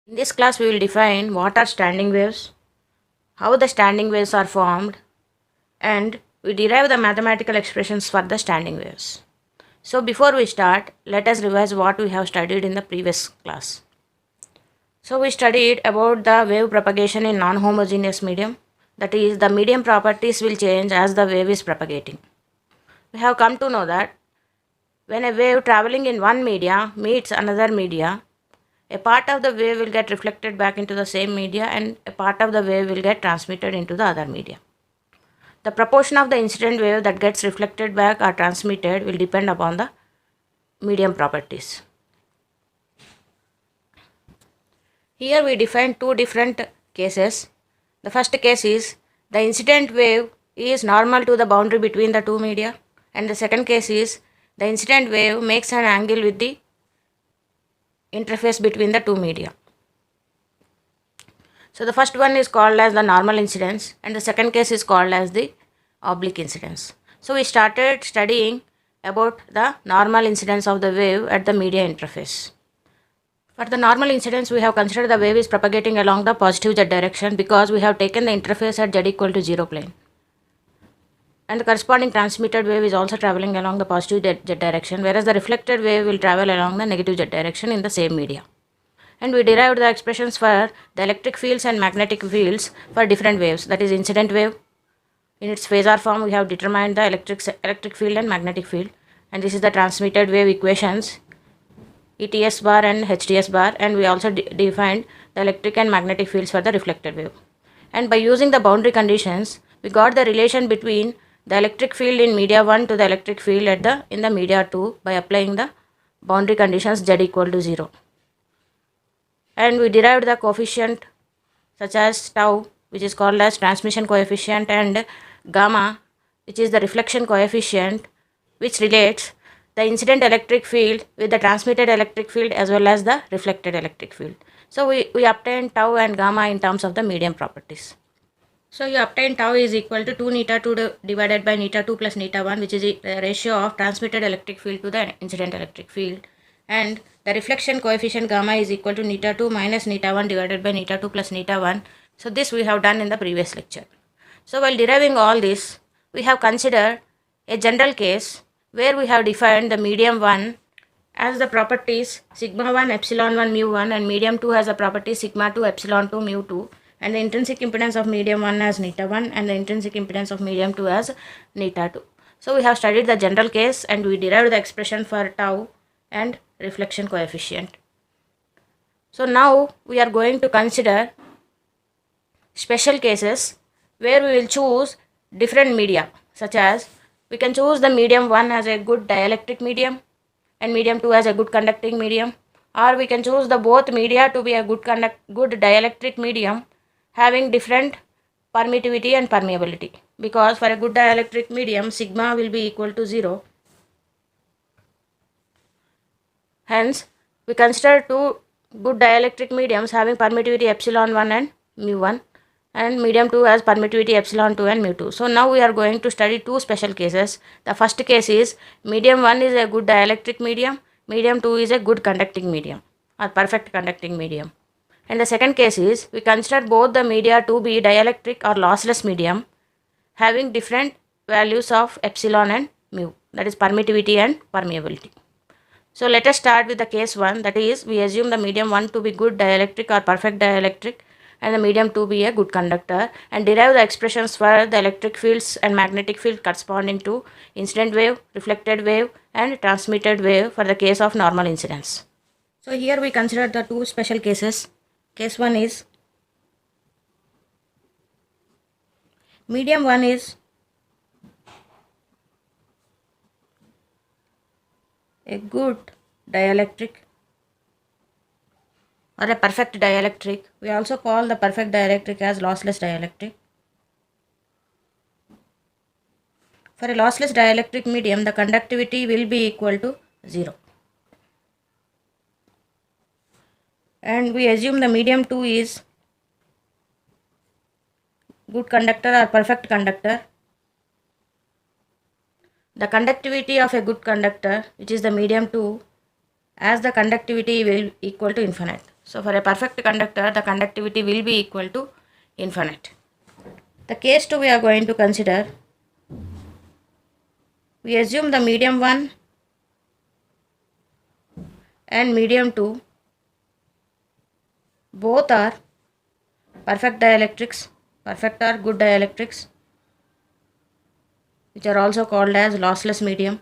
In this class, we will define what are standing waves, how the standing waves are formed, and we derive the mathematical expressions for the standing waves. So, before we start, let us revise what we have studied in the previous class. So, we studied about the wave propagation in non homogeneous medium, that is, the medium properties will change as the wave is propagating. We have come to know that when a wave traveling in one media meets another media, a part of the wave will get reflected back into the same media and a part of the wave will get transmitted into the other media. The proportion of the incident wave that gets reflected back or transmitted will depend upon the medium properties. Here we define two different cases. The first case is the incident wave is normal to the boundary between the two media, and the second case is the incident wave makes an angle with the interface between the two media. So the first one is called as the normal incidence and the second case is called as the oblique incidence. So we started studying about the normal incidence of the wave at the media interface. For the normal incidence, we have considered the wave is propagating along the positive z direction because we have taken the interface at z equal to 0 plane. And the corresponding transmitted wave is also traveling along the positive z direction, whereas the reflected wave will travel along the negative z direction in the same media. And we derived the expressions for the electric fields and magnetic fields for different waves, that is incident wave. In its phasor form, we have determined the electric field and magnetic field, and this is the transmitted wave equations ETS bar and HTS bar, and we also defined the electric and magnetic fields for the reflected wave. And by using the boundary conditions, we got the relation between the electric field in media 1 to the electric field in the media 2 by applying the boundary conditions z equal to 0. And we derived the coefficient such as tau, which is called as transmission coefficient, and gamma, which is the reflection coefficient, which relates the incident electric field with the transmitted electric field as well as the reflected electric field. So we obtained tau and gamma in terms of the medium properties. So you obtain tau is equal to 2 neta 2 divided by neta 2 plus neta 1, which is the ratio of transmitted electric field to the incident electric field, and the reflection coefficient gamma is equal to neta 2 minus neta 1 divided by neta 2 plus neta 1. So this we have done in the previous lecture. So while deriving all this, we have considered a general case where we have defined the medium 1 as the properties sigma 1 epsilon 1 mu 1 and medium 2 has the properties sigma 2 epsilon 2 mu 2, and the intrinsic impedance of medium 1 as neta 1 and the intrinsic impedance of medium 2 as neta 2. So we have studied the general case and we derived the expression for tau and reflection coefficient. So now we are going to consider special cases where we will choose different media, such as we can choose the medium 1 as a good dielectric medium and medium 2 as a good conducting medium, or we can choose the both media to be a good dielectric medium having different permittivity and permeability, because for a good dielectric medium sigma will be equal to 0. Hence we consider two good dielectric mediums having permittivity epsilon 1 and mu 1, and medium 2 has permittivity epsilon 2 and mu 2. So now we are going to study two special cases. The first case is medium 1 is a good dielectric medium, medium 2 is a good conducting medium or perfect conducting medium. And the second case is we consider both the media to be dielectric or lossless medium having different values of epsilon and mu, that is permittivity and permeability. So let us start with the case 1, that is we assume the medium 1 to be good dielectric or perfect dielectric and the medium 2 be a good conductor, and derive the expressions for the electric fields and magnetic field corresponding to incident wave, reflected wave and transmitted wave for the case of normal incidence. So here we consider the two special cases. Case 1 is medium 1 is a good dielectric or a perfect dielectric. We also call the perfect dielectric as lossless dielectric. For a lossless dielectric medium, the conductivity will be equal to 0. And we assume the medium 2 is good conductor or perfect conductor. The conductivity of a good conductor, which is the medium 2, as the conductivity will equal to infinite. So for a perfect conductor, the conductivity will be equal to infinite. The case 2 we are going to consider. We assume the medium 1 and medium 2 both are perfect dielectrics, perfect or good dielectrics, which are also called as lossless medium.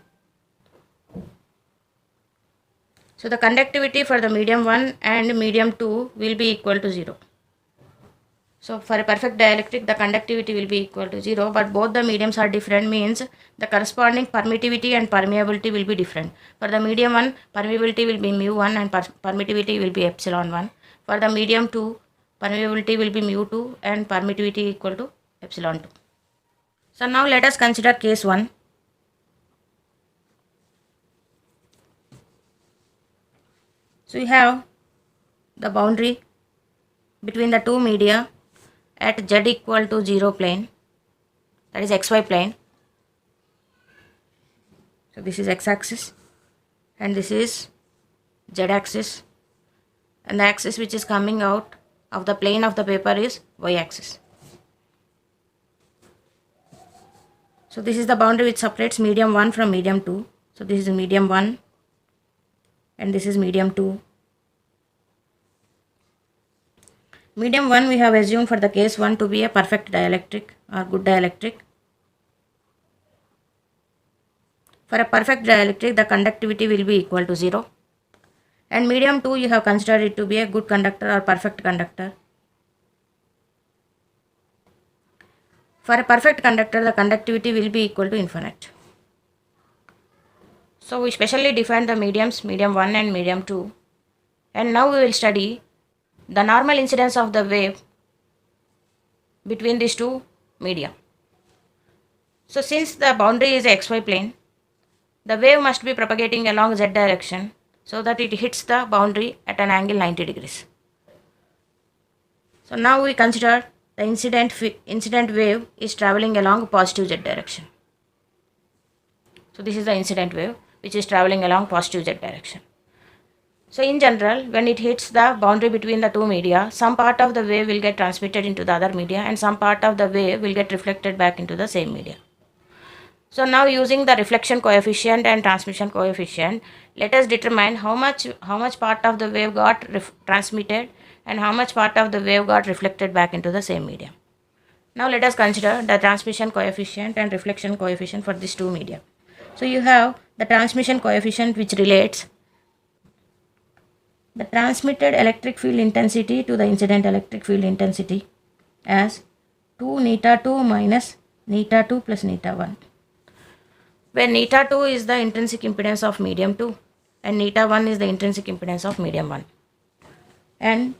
So the conductivity for the medium 1 and medium 2 will be equal to 0. So for a perfect dielectric, the conductivity will be equal to 0, but both the mediums are different, means the corresponding permittivity and permeability will be different. For the medium 1, permeability will be mu1 and permittivity will be epsilon 1. For the medium 2, permeability will be mu2 and permittivity equal to epsilon 2. So now let us consider case 1. So we have the boundary between the two media at z equal to 0 plane, that is xy plane. So this is x-axis and this is z-axis, and the axis which is coming out of the plane of the paper is y-axis. So this is the boundary which separates medium 1 from medium 2. So this is medium 1 and this is medium 2. Medium 1 we have assumed for the case 1 to be a perfect dielectric or good dielectric. For a perfect dielectric, the conductivity will be equal to 0. And medium 2 you have considered it to be a good conductor or perfect conductor. For a perfect conductor, the conductivity will be equal to infinite. So we specially defined the mediums, medium 1 and medium 2. And now we will study the normal incidence of the wave between these two media. So since the boundary is a xy plane, the wave must be propagating along z direction so that it hits the boundary at an angle 90 degrees. So now we consider the incident wave is traveling along positive z direction. So this is the incident wave which is traveling along positive z direction. So in general, when it hits the boundary between the two media, some part of the wave will get transmitted into the other media and some part of the wave will get reflected back into the same media. So now using the reflection coefficient and transmission coefficient, let us determine how much part of the wave got transmitted and how much part of the wave got reflected back into the same medium. Now let us consider the transmission coefficient and reflection coefficient for these two media. So you have the transmission coefficient which relates the transmitted electric field intensity to the incident electric field intensity as 2 neta 2 minus neta 2 plus neta 1, where neta 2 is the intrinsic impedance of medium 2 and neta 1 is the intrinsic impedance of medium 1. And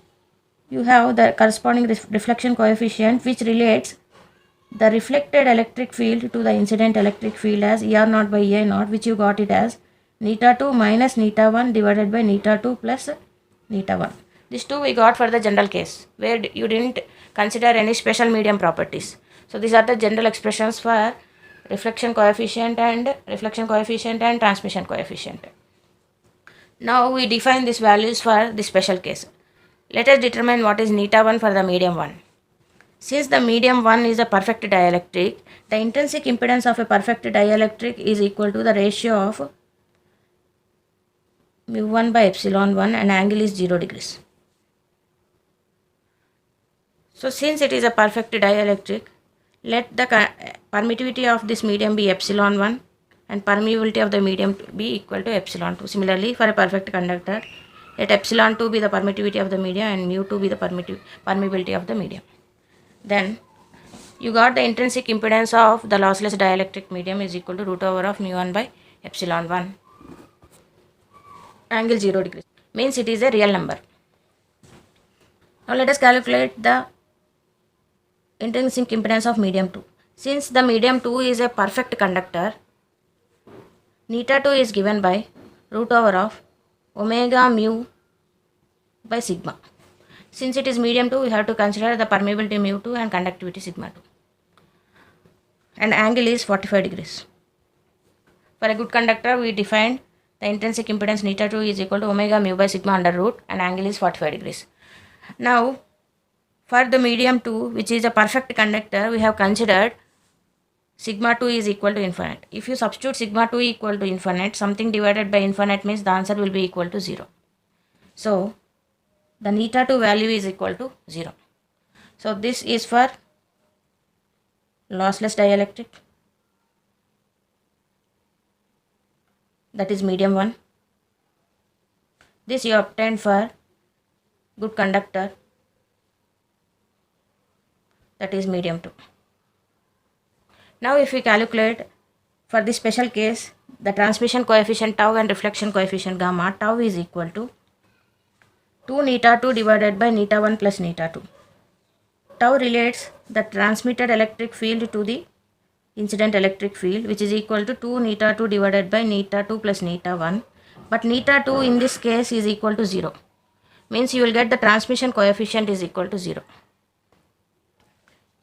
you have the corresponding reflection coefficient which relates the reflected electric field to the incident electric field as ER0 by EI0, which you got it as neta 2 minus neta 1 divided by neta 2 plus neta 1. This 2 we got for the general case where you didn't consider any special medium properties. So these are the general expressions for reflection coefficient and transmission coefficient. Now we define these values for the special case. Let us determine what is neta 1 for the medium 1. Since the medium 1 is a perfect dielectric, the intrinsic impedance of a perfect dielectric is equal to the ratio of mu1 by epsilon 1 and angle is 0 degrees. So since it is a perfect dielectric, let the permittivity of this medium be epsilon 1 and permeability of the medium be equal to epsilon 2. Similarly, for a perfect conductor, let epsilon 2 be the permittivity of the medium and mu 2 be the permeability of the medium. Then you got the intrinsic impedance of the lossless dielectric medium is equal to root over of mu1 by epsilon 1 angle 0 degrees, means it is a real number. Now let us calculate the intrinsic impedance of medium 2. Since the medium 2 is a perfect conductor, neta 2 is given by root over of omega mu by sigma. Since it is medium 2, we have to consider the permeability mu 2 and conductivity sigma 2. And angle is 45 degrees. For a good conductor, we defined the the intrinsic impedance neta 2 is equal to omega mu by sigma under root and angle is 45 degrees. Now for the medium 2, which is a perfect conductor, we have considered sigma 2 is equal to infinite. If you substitute sigma 2 equal to infinite, something divided by infinite means the answer will be equal to 0. So the neta 2 value is equal to 0. So this is for lossless dielectric, that is medium 1. This you obtained for good conductor, that is medium 2. Now if we calculate for this special case, the transmission coefficient tau and reflection coefficient gamma, tau is equal to 2 neta 2 divided by neta 1 plus neta 2. Tau relates the transmitted electric field to the incident electric field, which is equal to 2 neta 2 divided by neta 2 plus neta 1. But neta 2 in this case is equal to 0. Means you will get the transmission coefficient is equal to 0.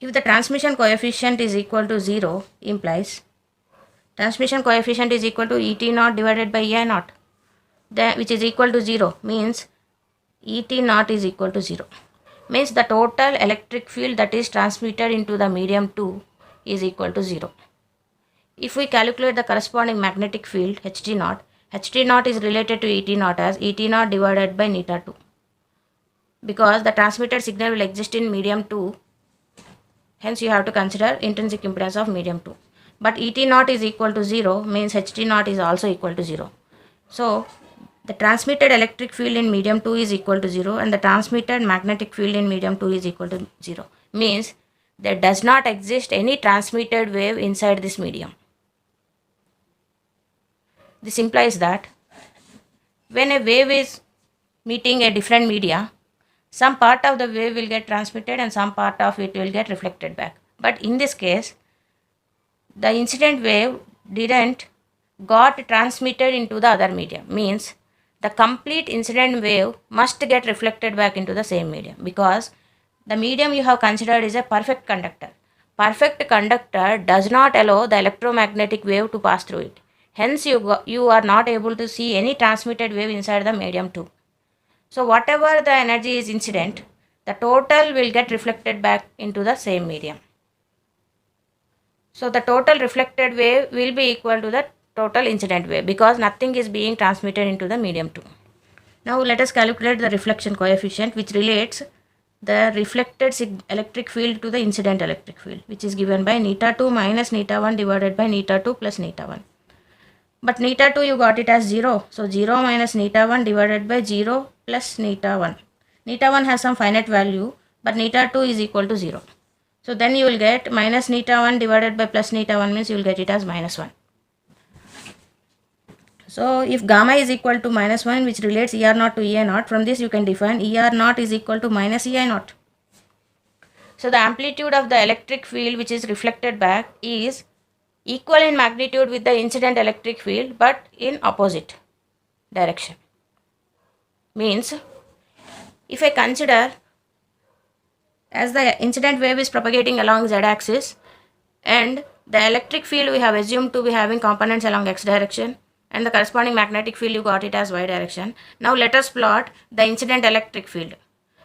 If the transmission coefficient is equal to 0 implies transmission coefficient is equal to Et naught divided by Ei naught, which is equal to 0, means Et naught is equal to 0. Means the total electric field that is transmitted into the medium 2 is equal to 0. If we calculate the corresponding magnetic field Ht naught is related to Et naught as Et naught divided by neta 2. Because the transmitted signal will exist in medium 2, hence you have to consider intrinsic impedance of medium 2. But Et naught is equal to 0 means Ht naught is also equal to 0. So the transmitted electric field in medium 2 is equal to 0 and the transmitted magnetic field in medium 2 is equal to 0. Means there does not exist any transmitted wave inside this medium. This implies that when a wave is meeting a different media, some part of the wave will get transmitted and some part of it will get reflected back. But in this case, the incident wave didn't got transmitted into the other medium. Means the complete incident wave must get reflected back into the same medium, because the medium you have considered is a perfect conductor. Perfect conductor does not allow the electromagnetic wave to pass through it. Hence you are not able to see any transmitted wave inside the medium 2. So whatever the energy is incident, the total will get reflected back into the same medium. So the total reflected wave will be equal to the total incident wave, because nothing is being transmitted into the medium 2. Now let us calculate the reflection coefficient, which relates the reflected electric field to the incident electric field, which is given by neta 2 minus neta 1 divided by neta 2 plus neta 1. But neta 2 you got it as 0. So 0 minus neta 1 divided by 0 plus neta 1. Neta 1 has some finite value, but neta 2 is equal to 0. So then you will get minus neta 1 divided by plus neta 1 means you will get it as minus 1. So if gamma is equal to minus 1, which relates Er naught to Ei naught, from this you can define Er naught is equal to minus Ei naught. So the amplitude of the electric field which is reflected back is equal in magnitude with the incident electric field, but in opposite direction. Means if I consider as the incident wave is propagating along z-axis and the electric field we have assumed to be having components along x direction, and the corresponding magnetic field you got it as y direction. Now let us plot the incident electric field.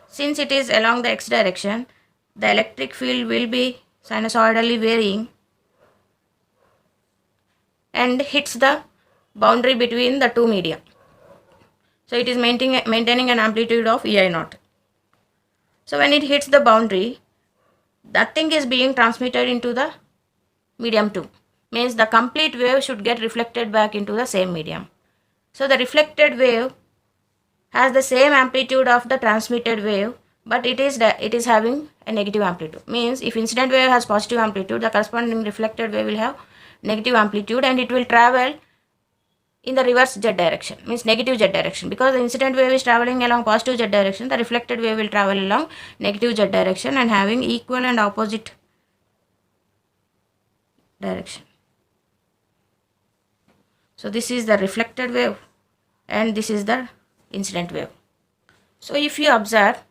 Since it is along the x direction, the electric field will be sinusoidally varying and hits the boundary between the two media. So it is maintaining an amplitude of Ei naught. So when it hits the boundary, nothing is being transmitted into the medium 2. Means the complete wave should get reflected back into the same medium. So the reflected wave has the same amplitude of the transmitted wave, but it is having a negative amplitude. Means if incident wave has positive amplitude, the corresponding reflected wave will have negative amplitude and it will travel in the reverse z direction, means negative z direction. Because the incident wave is traveling along positive z direction, the reflected wave will travel along negative z direction and having equal and opposite direction. So this is the reflected wave and this is the incident wave. So if you observe,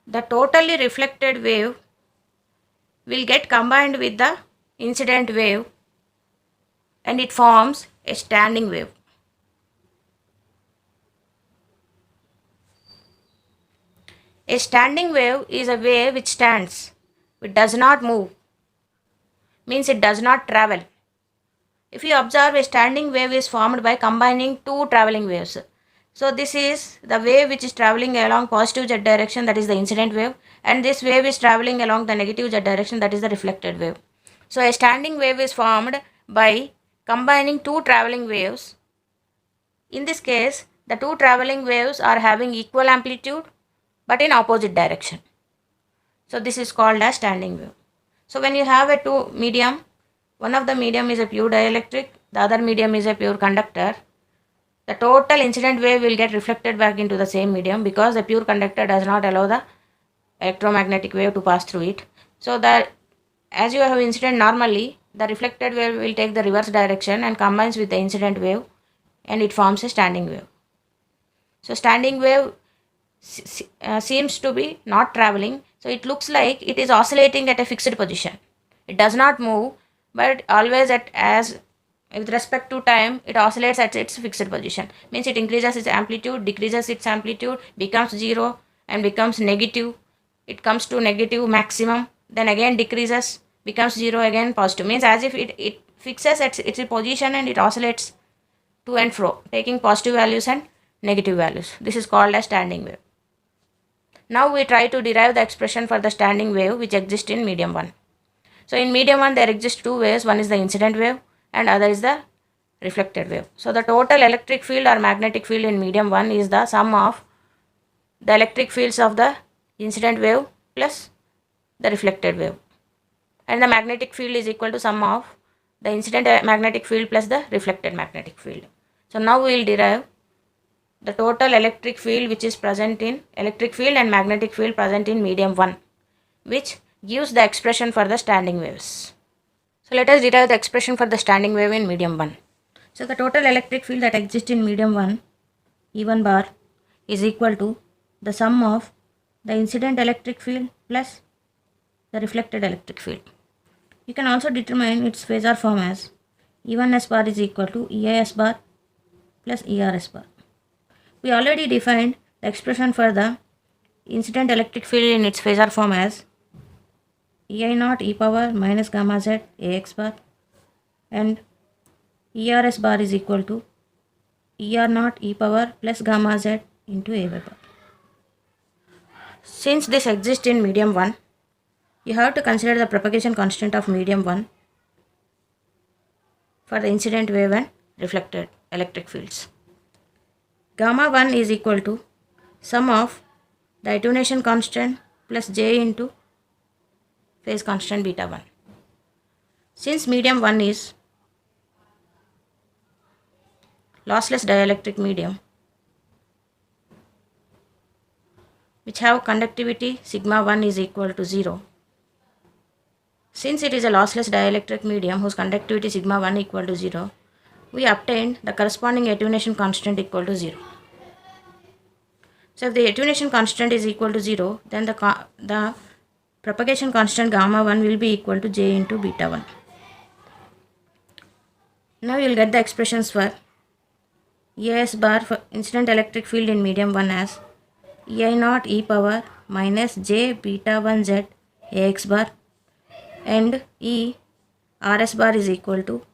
the totally reflected wave will get combined with the incident wave and it forms a standing wave. A standing wave is a wave which stands. It does not move. Means it does not travel. If you observe, a standing wave is formed by combining two traveling waves. So this is the wave which is traveling along positive z direction, that is the incident wave, and this wave is traveling along the negative z direction, that is the reflected wave. So a standing wave is formed by combining two traveling waves. In this case, the two traveling waves are having equal amplitude but in opposite direction. So this is called as standing wave. So when you have a two medium, one of the medium is a pure dielectric, the other medium is a pure conductor, the total incident wave will get reflected back into the same medium because the pure conductor does not allow the electromagnetic wave to pass through it. So that as you have incident normally, the reflected wave will take the reverse direction and combines with the incident wave and it forms a standing wave. So standing wave seems to be not traveling, so it looks like it is oscillating at a fixed position. It does not move, but always as with respect to time, it oscillates at its fixed position. Means it increases its amplitude, decreases its amplitude, becomes zero and becomes negative. It comes to negative maximum, then again decreases, becomes zero, again positive. Means as if it fixes at its position and it oscillates to and fro, taking positive values and negative values. This is called as standing wave. Now we try to derive the expression for the standing wave which exists in medium 1. So in medium 1 there exist two waves, one is the incident wave and other is the reflected wave. So the total electric field or magnetic field in medium 1 is the sum of the electric fields of the incident wave plus the reflected wave, and the magnetic field is equal to sum of the incident magnetic field plus the reflected magnetic field. So now we will derive the total electric field which is present in electric field and magnetic field present in medium 1, which gives the expression for the standing waves. So let us derive the expression for the standing wave in medium 1. So the total electric field that exists in medium 1, E1 bar, is equal to the sum of the incident electric field plus the reflected electric field. You can also determine its phasor form as E1s bar is equal to EIS bar plus ERS bar. We already defined the expression for the incident electric field in its phasor form as EI naught e power minus gamma z AX bar, and ERS bar is equal to ER naught e power plus gamma z into AY bar. Since this exists in medium 1, you have to consider the propagation constant of medium 1 for the incident wave and reflected electric fields. Gamma 1 is equal to sum of the attenuation constant plus J into phase constant beta 1. Since medium 1 is lossless dielectric medium which have conductivity sigma 1 is equal to 0, since it is a lossless dielectric medium whose conductivity sigma 1 equal to 0, we obtained the corresponding attenuation constant equal to 0. So if the attenuation constant is equal to 0, then the propagation constant gamma 1 will be equal to J into beta 1. Now you will get the expressions for EIS bar for incident electric field in medium 1 as EI naught e power minus J beta 1 Z AX bar, and ERS bar is equal to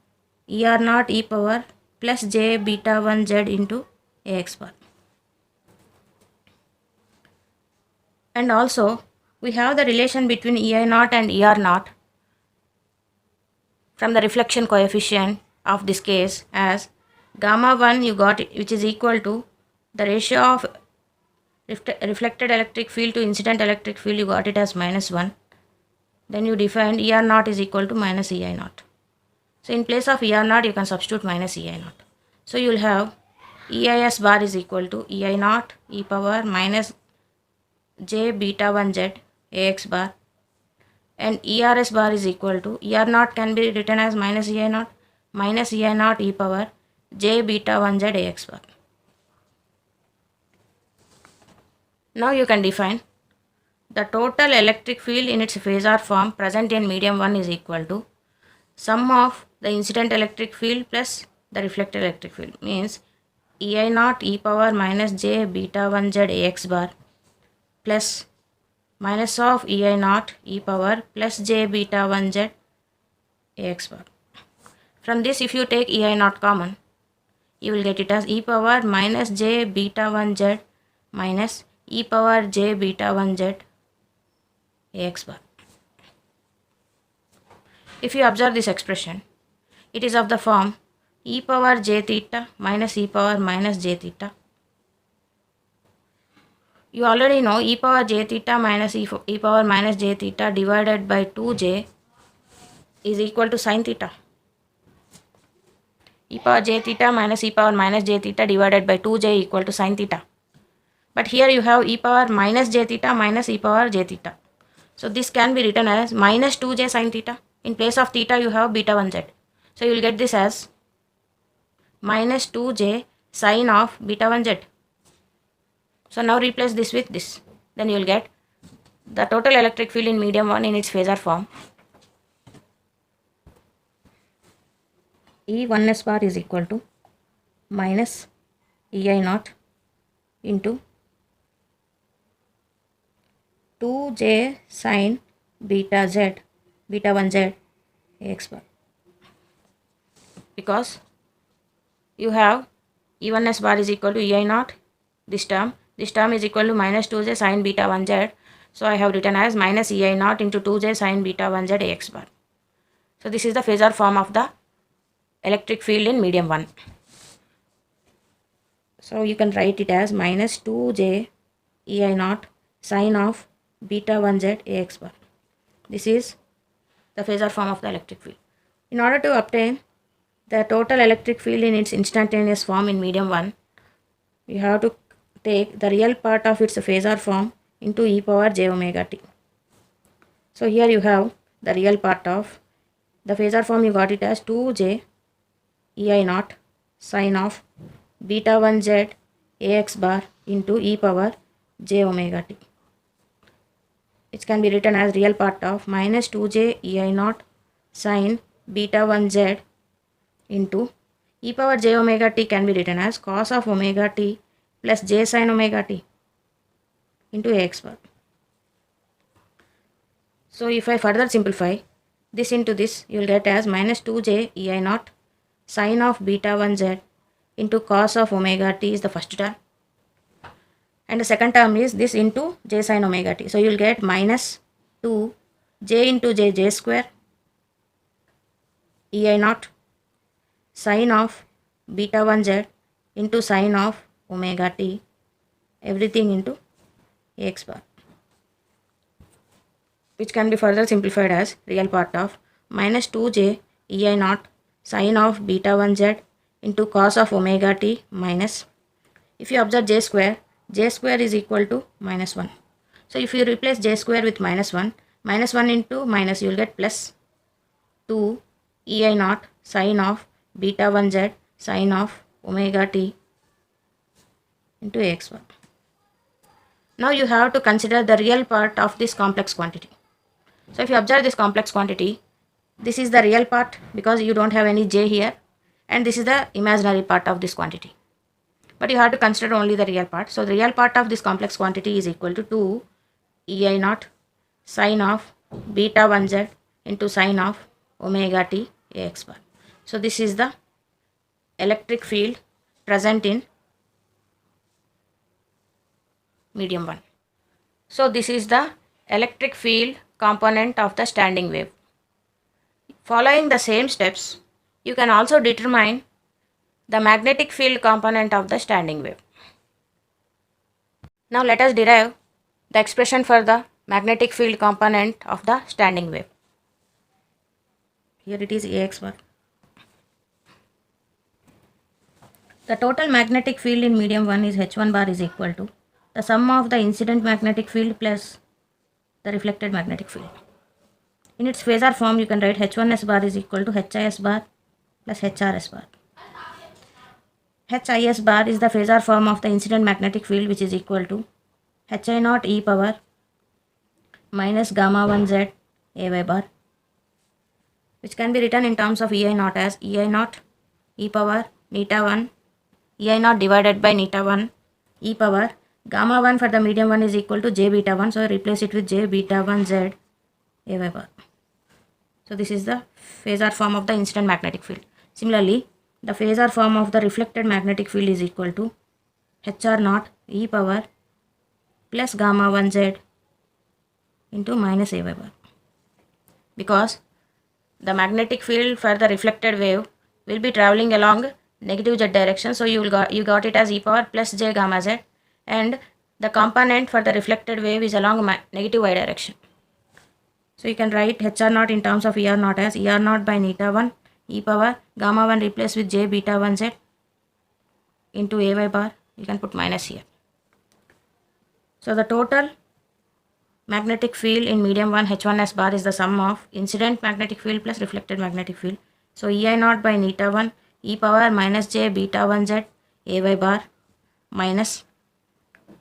ER naught e power plus J beta 1 Z into AX bar. And also we have the relation between EI naught and ER naught from the reflection coefficient of this case as gamma 1 you got it, which is equal to the ratio of reflected electric field to incident electric field, you got it as minus 1. Then you defined ER naught is equal to minus EI naught. So in place of ER naught you can substitute minus EI naught. So you will have EIS bar is equal to EI naught e power minus J beta 1 Z AX bar, and ERS bar is equal to ER naught can be written as minus EI naught e power J beta 1 Z AX bar. Now you can define the total electric field in its phasor form present in medium 1 is equal to sum of the incident electric field plus the reflected electric field, means EI naught e power minus J beta 1 Z AX bar plus minus of ei naught e power plus j beta 1z ax bar. From this, if you take ei naught common, you will get it as e power minus j beta 1z minus e power j beta 1z ax bar. If you observe this expression, it is of the form e power j theta minus e power minus j theta. You already know e power j theta minus e power minus j theta divided by 2j is equal to sin theta. E power j theta minus e power minus j theta divided by 2j equal to sin theta. But here you have e power minus j theta minus e power j theta. So this can be written as minus 2j sin theta. In place of theta you have beta 1z. So you will get this as minus 2j sin of beta 1z. So now replace this with this. Then you will get the total electric field in medium 1 in its phasor form. E1s bar is equal to minus ei naught into 2j sin beta 1z ax bar. Because you have E1s bar is equal to ei naught, this term is equal to minus 2j sin beta 1z. So I have written as minus ei naught into 2j sin beta 1z ax bar. So this is the phasor form of the electric field in medium 1. So you can write it as minus 2j ei naught sin of beta 1z ax bar. This is the phasor form of the electric field. In order to obtain the total electric field in its instantaneous form in medium 1, you have to take the real part of its phasor form into e power j omega t. So here you have the real part of the phasor form. You got it as 2j ei naught sin of beta 1z ax bar into e power j omega t. It can be written as real part of minus 2j ei naught sin beta 1z into e power j omega t can be written as cos of omega t plus j sin omega t into ax bar. So if I further simplify this into this, you will get as minus 2j ei naught sin of beta 1z into cos of omega t is the first term, and the second term is this into j sin omega t. So you will get minus 2 j into j square ei naught sin of beta 1z into sin of omega t, everything into ax bar, which can be further simplified as real part of minus 2j ei naught sin of beta 1z into cos of omega t minus, if you observe j square is equal to minus 1. So if you replace j square with minus 1 into minus, you will get plus 2 ei naught sin of beta 1z sin of omega t into ax bar. Now you have to consider the real part of this complex quantity. So if you observe this complex quantity, this is the real part because you don't have any j here, and this is the imaginary part of this quantity. But you have to consider only the real part. So the real part of this complex quantity is equal to 2 ei naught sin of beta 1z into sin of omega t ax bar. So this is the electric field present in medium 1. So this is the electric field component of the standing wave. Following the same steps, you can also determine the magnetic field component of the standing wave. Now let us derive the expression for the magnetic field component of the standing wave. Here it is ax bar. The total magnetic field in medium 1 is h1 bar is equal to the sum of the incident magnetic field plus the reflected magnetic field. In its phasor form, you can write h1s bar is equal to his bar plus hrs bar. His bar is the phasor form of the incident magnetic field, which is equal to hi naught e power minus gamma 1z ay bar, which can be written in terms of ei naught as ei naught e power neta 1, ei naught divided by neta 1 e power Gamma 1 for the medium 1 is equal to j beta 1. So replace it with j beta 1 z a y bar. So this is the phasor form of the incident magnetic field. Similarly, the phasor form of the reflected magnetic field is equal to HR naught e power plus gamma 1 z into minus a y bar. Because the magnetic field for the reflected wave will be traveling along negative z direction. So you got it as e power plus j gamma z, and the component for the reflected wave is along negative y direction. So you can write HR naught in terms of ER naught as ER naught by neta 1 e power gamma 1 replaced with j beta 1 z into a y bar. You can put minus here. So the total magnetic field in medium 1 H1s bar is the sum of incident magnetic field plus reflected magnetic field. So EI naught by neta 1 e power minus j beta 1 z a y bar minus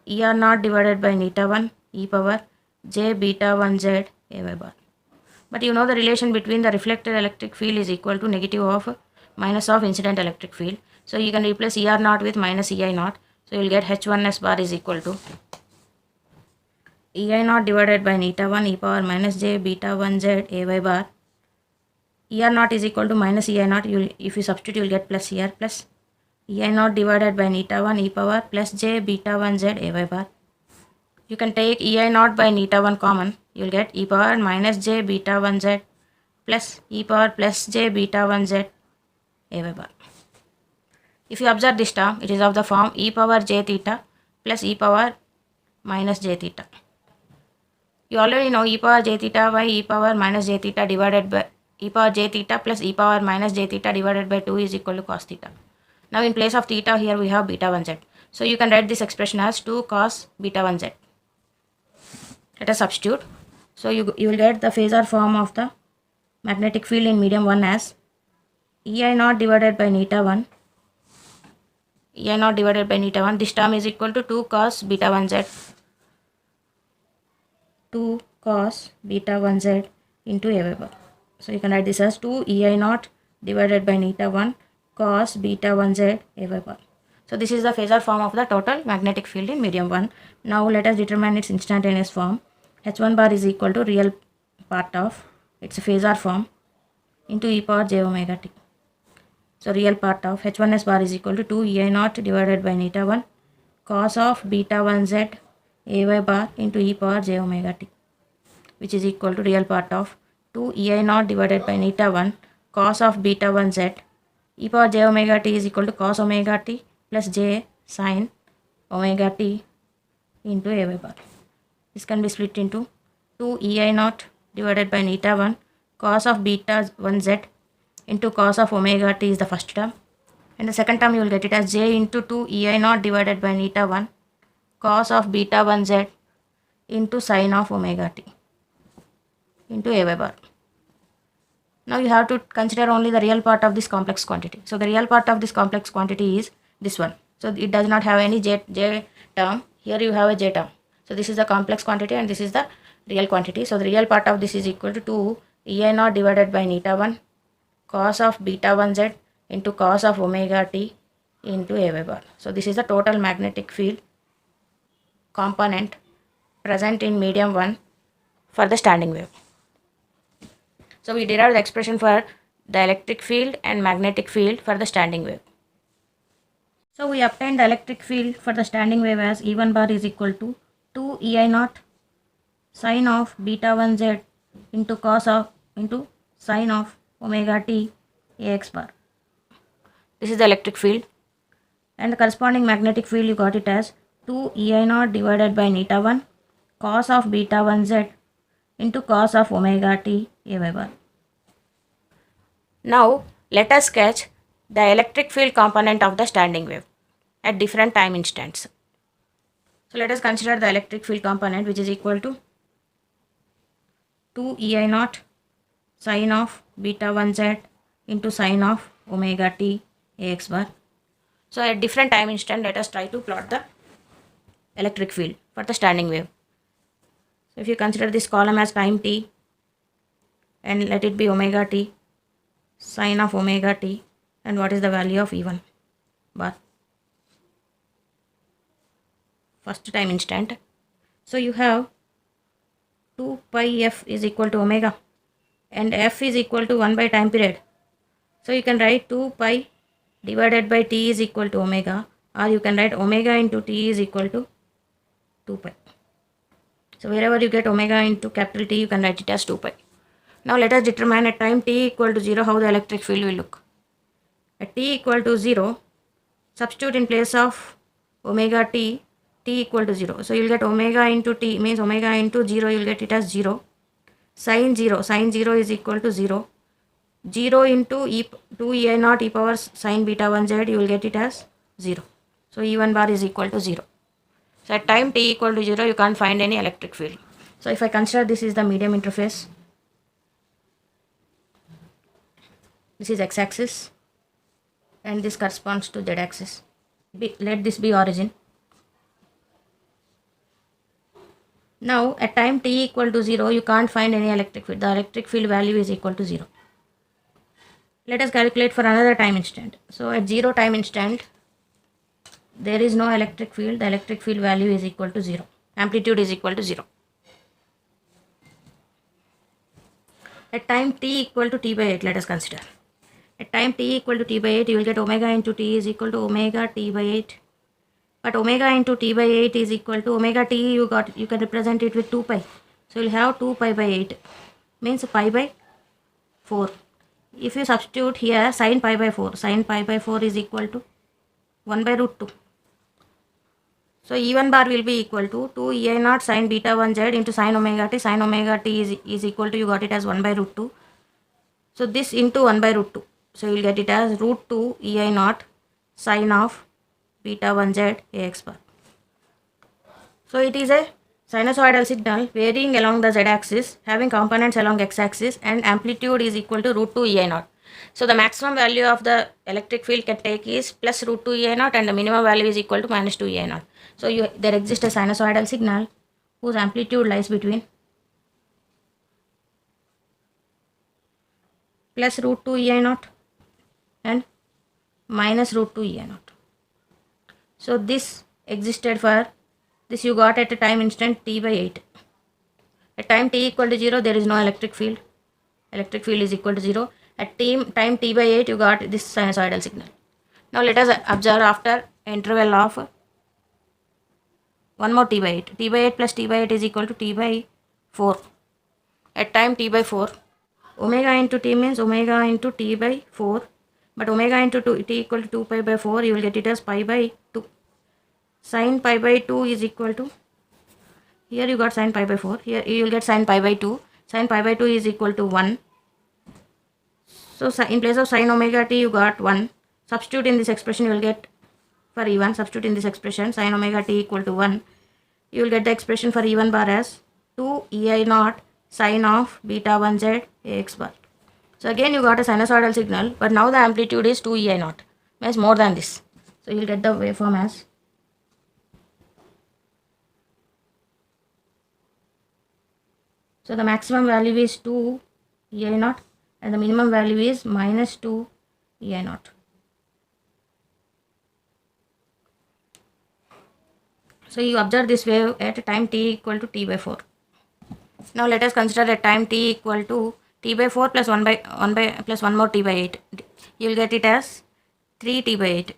ER naught divided by neta 1 e power j beta 1 z a y bar. But you know the relation between the reflected electric field is equal to negative of minus of incident electric field. So you can replace ER naught with minus EI naught. So you will get H1s bar is equal to EI naught divided by neta 1 e power minus j beta 1 z a y bar. ER naught is equal to minus EI naught. If you substitute, you will get plus here plus EI naught divided by neta 1 e power plus j beta 1 z a y bar. You can take EI naught by neta 1 common. You will get e power minus j beta 1 z plus e power plus j beta 1 z a y bar. If you observe this term, it is of the form e power j theta plus e power minus j theta. You already know e power j theta by e power minus j theta divided by e power j theta plus e power minus j theta divided by 2 is equal to cos theta. Now in place of theta here we have beta 1 z. So you can write this expression as 2 cos beta 1 z. Let us substitute. So you will get the phasor form of the magnetic field in medium 1 as EI naught divided by neta 1. EI naught divided by neta 1. This term is equal to 2 cos beta 1 z. 2 cos beta 1 z into a y bar. So you can write this as 2 EI naught divided by neta 1 cos beta 1 z a y bar. So this is the phasor form of the total magnetic field in medium 1. Now let us determine its instantaneous form. H1 bar is equal to real part of its phasor form into e power j omega t. So real part of H1s bar is equal to 2 EI naught divided by neta 1 cos of beta 1 z a y bar into e power j omega t, which is equal to real part of 2 EI naught divided by neta 1 cos of beta 1 z e power j omega t is equal to cos omega t plus j sin omega t into a y bar. This can be split into 2 EI naught divided by neta 1 cos of beta 1 z into cos of omega t is the first term, and the second term you will get it as j into 2 EI naught divided by neta 1 cos of beta 1 z into sin of omega t into a y bar. Now you have to consider only the real part of this complex quantity. So the real part of this complex quantity is this one. So it does not have any j term. Here you have a j term. So this is the complex quantity and this is the real quantity. So the real part of this is equal to 2 EI naught divided by neta 1 cos of beta 1 z into cos of omega t into a y bar. So this is the total magnetic field component present in medium 1 for the standing wave. So we derived the expression for the electric field and magnetic field for the standing wave. So we obtained the electric field for the standing wave as E1 bar is equal to 2 EI naught sin of beta 1 z into cos of into sin of omega t ax bar. This is the electric field, and the corresponding magnetic field you got it as 2 EI naught divided by neta 1 cos of beta 1 z into cos of omega t a y bar. Now let us sketch the electric field component of the standing wave at different time instants. So let us consider the electric field component, which is equal to 2 EI naught sin of beta 1 z into sin of omega t ax bar. So at different time instant, let us try to plot the electric field for the standing wave. So if you consider this column as time t and let it be omega t, sin of omega t, and what is the value of E1 bar. first time instant. So you have 2 pi f is equal to omega and f is equal to 1 by time period. So you can write 2 pi divided by t is equal to omega, or you can write omega into t is equal to 2 pi. So wherever you get omega into capital T, you can write it as 2 pi. Now let us determine at time t equal to 0 how the electric field will look. At t equal to 0, substitute in place of omega t equal to 0. So you will get omega into t means omega into 0, you will get it as 0. Sin 0 is equal to 0. 0 into 2 e naught e power sin beta 1 z, you will get it as 0. So E1 bar is equal to 0. So at time t equal to 0, you can't find any electric field. So if I consider this is the medium interface, this is x-axis and this corresponds to z-axis. Let this be origin. Now at time t equal to 0, you can't find any electric field. The electric field value is equal to 0. Let us calculate for another time instant. So at 0 time instant, there is no electric field. The electric field value is equal to 0. Amplitude is equal to 0. At time t equal to t by 8, let us consider. At time t equal to t by 8, you will get omega into t is equal to omega t by 8. But omega into t by 8 is equal to omega t, you can represent it with 2 pi. So you will have 2 pi by 8 means pi by 4. If you substitute here sin pi by 4 is equal to 1 by root 2. So E1 bar will be equal to 2 ei naught sin beta 1 z into sin omega t. Sin omega t is equal to, you got it as 1 by root 2. So this into 1 by root 2. So you will get it as root 2 ei naught sin of beta 1 z ax bar. So it is a sinusoidal signal varying along the z-axis, having components along x-axis, and amplitude is equal to root 2 ei naught. So the maximum value of the electric field can take is plus root 2 ei naught, and the minimum value is equal to minus 2 ei naught. So there exists a sinusoidal signal whose amplitude lies between plus root 2 ei naught and minus root 2 ei naught. So this existed for this, you got at a time instant t by 8. At time t equal to 0, there is no electric field. Electric field is equal to 0. At time t by 8, you got this sinusoidal signal. Now let us observe after interval of one more t by 8. T by 8 plus t by 8 is equal to t by 4. At time t by 4, omega into t means omega into t by 4. But omega into t equal to 2 pi by 4, you will get it as pi by 2. Sin pi by 2 is equal to, here you got sin pi by 4, here you will get sin pi by 2. Sin pi by 2 is equal to 1. So in place of sin omega t, you got 1. Substitute in this expression, you will get for E1, substitute in this expression sin omega t equal to 1. You will get the expression for E1 bar as 2 ei naught sin of beta 1 z ax bar. So again you got a sinusoidal signal, but now the amplitude is 2 ei naught, means more than this. So you will get the waveform as so the maximum value is 2 ei naught and the minimum value is minus 2 ei naught. So you observe this wave at time t equal to t by 4. Now let us consider at time t equal to t by 4 plus 1 plus 1 more t by 8. You will get it as 3 t by 8.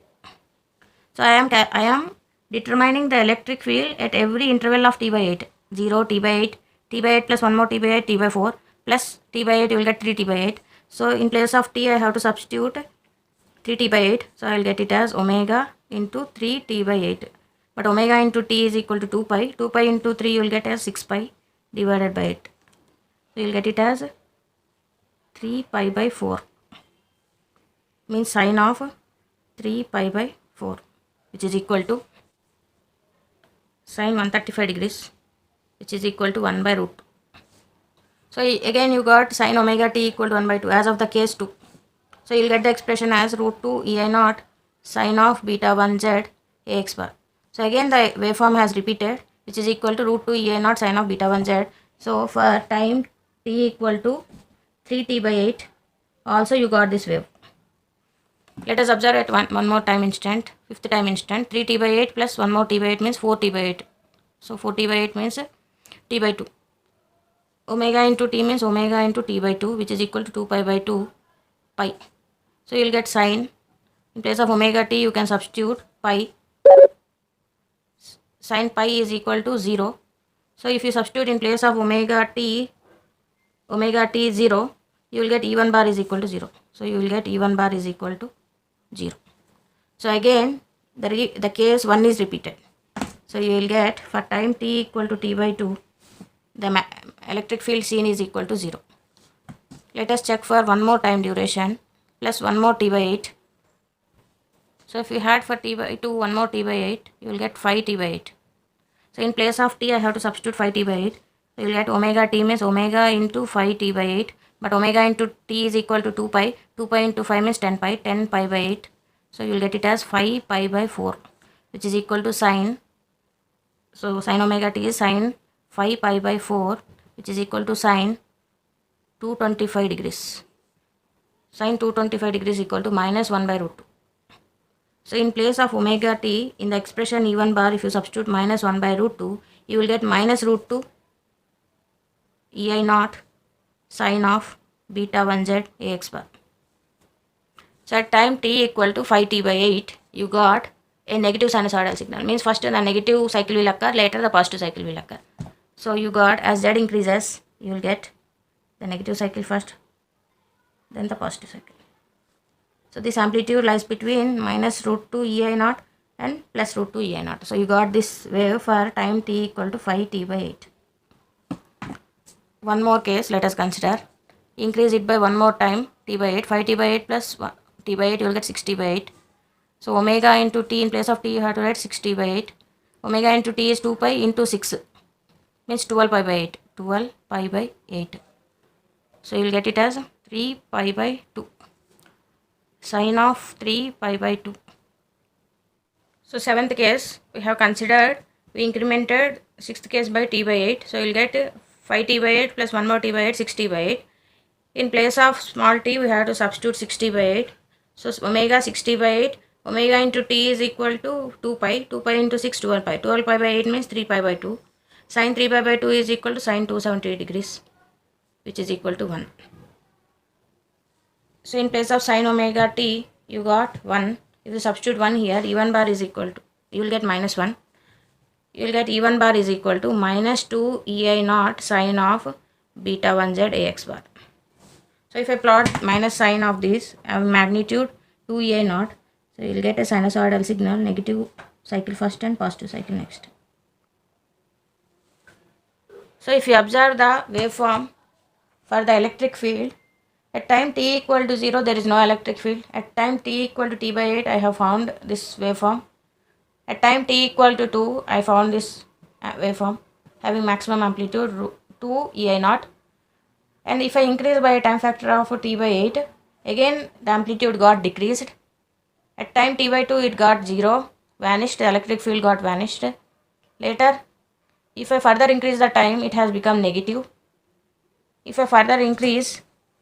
So I am determining the electric field at every interval of t by 8. 0, t by 8, t by 8 plus 1 more t by 8, t by 4 plus t by 8, you will get 3 t by 8. So in place of t, I have to substitute 3 t by 8. So I will get it as omega into 3 t by 8. But omega into t is equal to 2 pi. 2 pi into 3 you will get as 6 pi divided by 8. So you will get it as 3 pi by 4. Means sine of 3 pi by 4, which is equal to sine 135 degrees, which is equal to 1 by root 2. So again you got sine omega t equal to 1 by 2 as of the case 2. So you will get the expression as root 2 ei naught sine of beta 1 z ax bar. So again the waveform has repeated, which is equal to root 2 ei naught sine of beta 1 z. So for time t equal to 3 t by 8, also you got this wave. Let us observe at one more time instant fifth time instant, 3t by 8 plus 1 more t by 8 means 4t by 8. So 4t by 8 means t by 2. Omega into t means omega into t by 2, which is equal to 2 pi by 2 pi. So you will get sine. In place of omega t, you can substitute pi. Sine pi is equal to 0. So if you substitute in place of omega t 0, you will get E1 bar is equal to 0. So you will get E1 bar is equal to 0. So again, the case 1 is repeated. So you will get for time t equal to t by 2, the electric field seen is equal to 0. Let us check for one more time duration plus 1 more t by 8. So if you had for t by 2 1 more t by 8, you will get 5 t by 8. So in place of t, I have to substitute 5 t by 8. So you will get omega t means omega into 5 t by 8. But omega into t is equal to 2 pi. 2 pi into 5 means 10 pi. 10 pi by 8. So you will get it as 5 pi by 4, which is equal to sine. So sine omega t is sine 5 pi by 4, which is equal to sine 225 degrees. Sine 225 degrees equal to minus 1 by root 2. So in place of omega t, in the expression E1 bar, if you substitute minus 1 by root 2, you will get minus root 2 ei naught sine of beta 1z ax bar. So at time t equal to 5t by 8, you got a negative sinusoidal signal. Means first the negative cycle will occur, later the positive cycle will occur. So you got, as z increases, you will get the negative cycle first, then the positive cycle. So this amplitude lies between minus root 2 ei naught and plus root 2 ei naught. So you got this wave for time t equal to 5t by 8. One more case let us consider. Increase it by one more time, t by 8. 5t by 8 plus 1, t by 8, you will get 6t by 8. So omega into t, in place of t you have to write 6t by 8. Omega into t is 2 pi into 6, means 12 pi by 8. 12 pi by 8. So you will get it as 3 pi by 2. Sine of 3 pi by 2. So seventh case we have considered, we incremented sixth case by t by 8. So you will get 5t by 8 plus 1 more t by 8, 6t by 8. In place of small t, we have to substitute 6t by 8. So omega 6t by 8. Omega into t is equal to 2 pi. 2 pi into 6, 12 pi. 12 pi by 8 means 3 pi by 2. Sine 3 pi by 2 is equal to sine 270 degrees, which is equal to 1. So in place of sine omega t, you got 1. If you substitute 1 here, E1 bar is equal to, you will get minus 1. You will get E1 bar is equal to minus 2 ei naught sine of beta 1z ax bar. So if I plot minus sine of this, magnitude 2 ei naught, so you will get a sinusoidal signal, negative cycle first and positive cycle next. So if you observe the waveform for the electric field, at time t equal to 0, there is no electric field. At time t equal to t by 8, I have found this waveform. At time t equal to 2, I found this waveform having maximum amplitude 2 ei naught. And if I increase by a time factor of t by 8, again the amplitude got decreased. At time t by 2, it got 0, vanished, the electric field got vanished. Later, if I further increase the time, it has become negative. If I further increase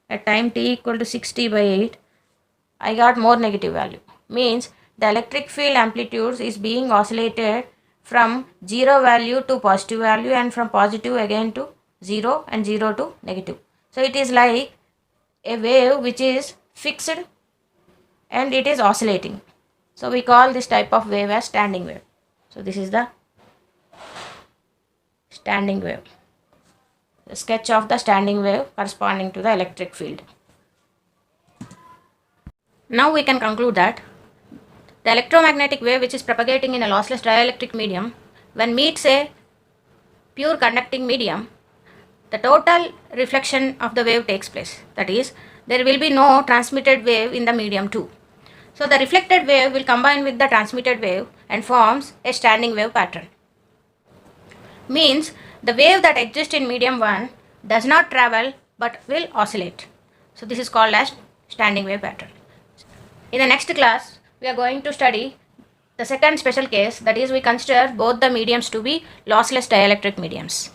at time t equal to 6t by 8, I got more negative value. Means the electric field amplitudes is being oscillated from 0 value to positive value and from positive again to 0 and 0 to negative. So it is like a wave which is fixed and it is oscillating. So we call this type of wave as standing wave. So this is the standing wave. The sketch of the standing wave corresponding to the electric field. Now we can conclude that the electromagnetic wave which is propagating in a lossless dielectric medium, when meets a pure conducting medium, the total reflection of the wave takes place. That is, there will be no transmitted wave in the medium 2. So the reflected wave will combine with the transmitted wave and forms a standing wave pattern. Means the wave that exists in medium 1 does not travel but will oscillate. So this is called as standing wave pattern. In the next class, we are going to study the second special case, that is, we consider both the mediums to be lossless dielectric mediums.